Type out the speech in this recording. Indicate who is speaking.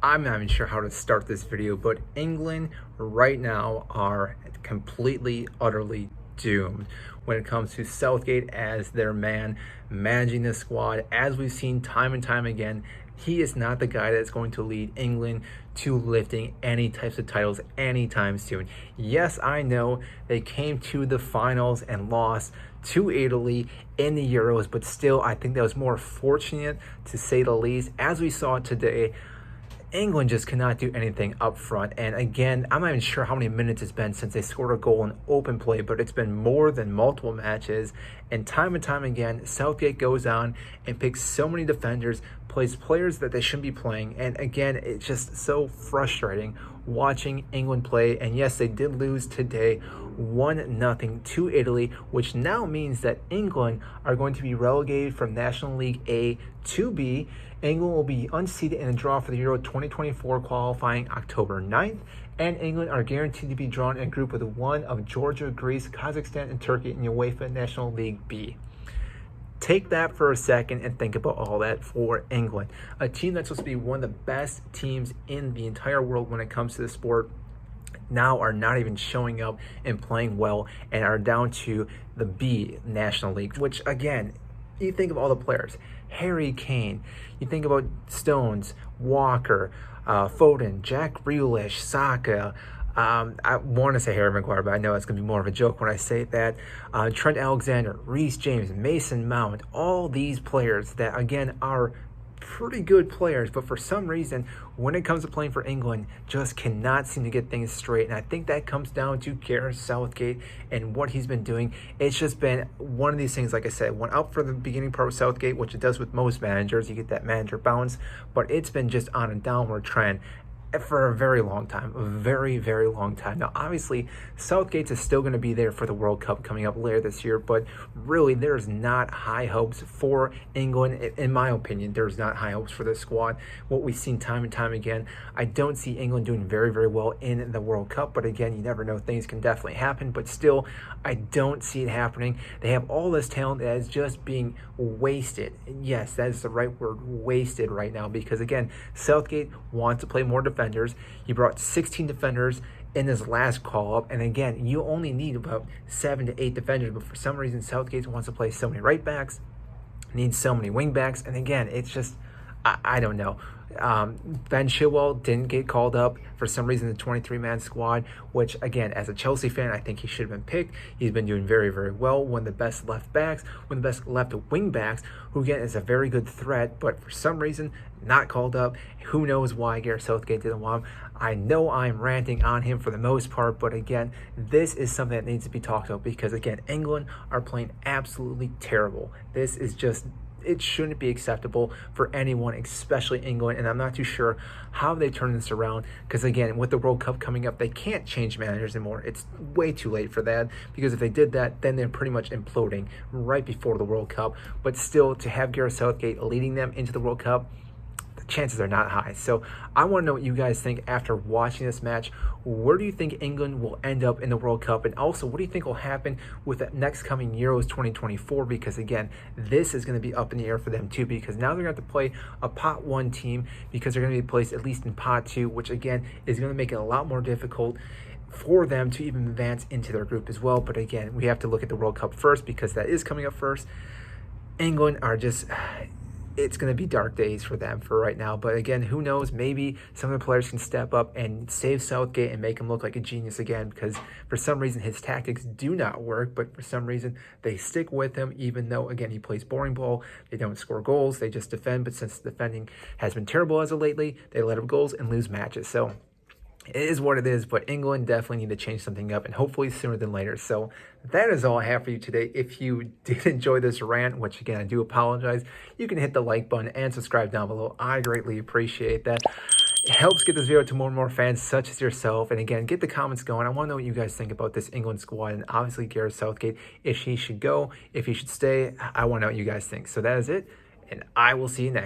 Speaker 1: I'm not even sure how to start this video, but England right now are completely, utterly doomed when it comes to Southgate as their man managing the squad. As we've seen time and time again, he is not the guy that's going to lead England to lifting any types of titles anytime soon. Yes, I know they came to the finals and lost to Italy in the Euros, but still, I think that was more fortunate to say the least. As we saw today, England just cannot do anything up front. And again, I'm not even sure how many minutes it's been since they scored a goal in open play, but it's been more than multiple matches. And time again, Southgate goes on and picks so many defenders, plays players that they shouldn't be playing. And again, it's just so frustrating watching England play. And yes, they did lose today 1-0 to Italy, which now means that England are going to be relegated from National League A to B. England will be unseeded in a draw for the Euro 2024 qualifying October 9th, and England are guaranteed to be drawn in a group with one of Georgia, Greece, Kazakhstan, and Turkey in the UEFA National League B. Take that for a second and think about all that for England, a team that's supposed to be one of the best teams in the entire world when it comes to the sport. Now are not even showing up and playing well and are down to the B National League, which again, you think of all the players, Harry Kane, you think about Stones, Walker, Foden, Jack Grealish, Saka, I want to say Harry Maguire, but I know it's going to be more of a joke when I say that. Trent Alexander, Reece James, Mason Mount, all these players that again are pretty good players, but for some reason when it comes to playing for England just cannot seem to get things straight. And I think that comes down to Gareth Southgate and what he's been doing. It's just been one of these things, like I said, went up for the beginning part of Southgate, which it does with most managers. You get that manager bounce, but it's been just on a downward trend for a very long time, a very long time. Now, obviously, Southgate is still going to be there for the World Cup coming up later this year, but really, there's not high hopes for England. In my opinion, there's not high hopes for the squad. What we've seen time and time again, I don't see England doing very well in the World Cup, but again, you never know, things can definitely happen, but still, I don't see it happening. They have all this talent that is just being wasted. Yes, that is the right word, wasted right now, because again, Southgate wants to play more defense. He brought 16 defenders in his last call-up, and again, you only need about 7 to 8 defenders, but for some reason, Southgate wants to play so many right backs, needs so many wing backs, and again, it's just, I don't know. Ben Chilwell didn't get called up for some reason the 23-man squad, which again, as a Chelsea fan, I think he should have been picked. He's been doing very well. One of the best left backs, one of the best left wing backs, who again is a very good threat, but for some reason not called up. Who knows why Gareth Southgate didn't want him? I know I'm ranting on him for the most part, but again, this is something that needs to be talked about, because again, England are playing absolutely terrible. This is just, it shouldn't be acceptable for anyone, especially England, and I'm not too sure how they turn this around, because again, with the World Cup coming up, they can't change managers anymore. It's way too late for that, because if they did that, then they're pretty much imploding right before the World Cup. But still, to have Gareth Southgate leading them into the World Cup, the chances are not high. So I want to know what you guys think after watching this match. Where do you think England will end up in the World Cup? And also, what do you think will happen with the next coming Euros 2024? Because again, this is going to be up in the air for them too, because now they're going to have to play a pot 1 team, because they're going to be placed at least in pot 2, which again is going to make it a lot more difficult for them to even advance into their group as well. But again, we have to look at the World Cup first, because that is coming up first. England are just, it's going to be dark days for them for right now. But again, who knows? Maybe some of the players can step up and save Southgate and make him look like a genius again, because for some reason his tactics do not work, but for some reason they stick with him, even though again he plays boring ball. They don't score goals, they just defend. But since defending has been terrible as of lately, they let up goals and lose matches. So it is what it is, but England definitely need to change something up, and hopefully sooner than later. So that is all I have for you today. If you did enjoy this rant, which again, I do apologize, you can hit the like button and subscribe down below. I greatly appreciate that. It helps get this video to more and more fans such as yourself. And again, get the comments going. I want to know what you guys think about this England squad, and obviously Gareth Southgate, if he should go, if he should stay. I want to know what you guys think. So that is it, and I will see you next.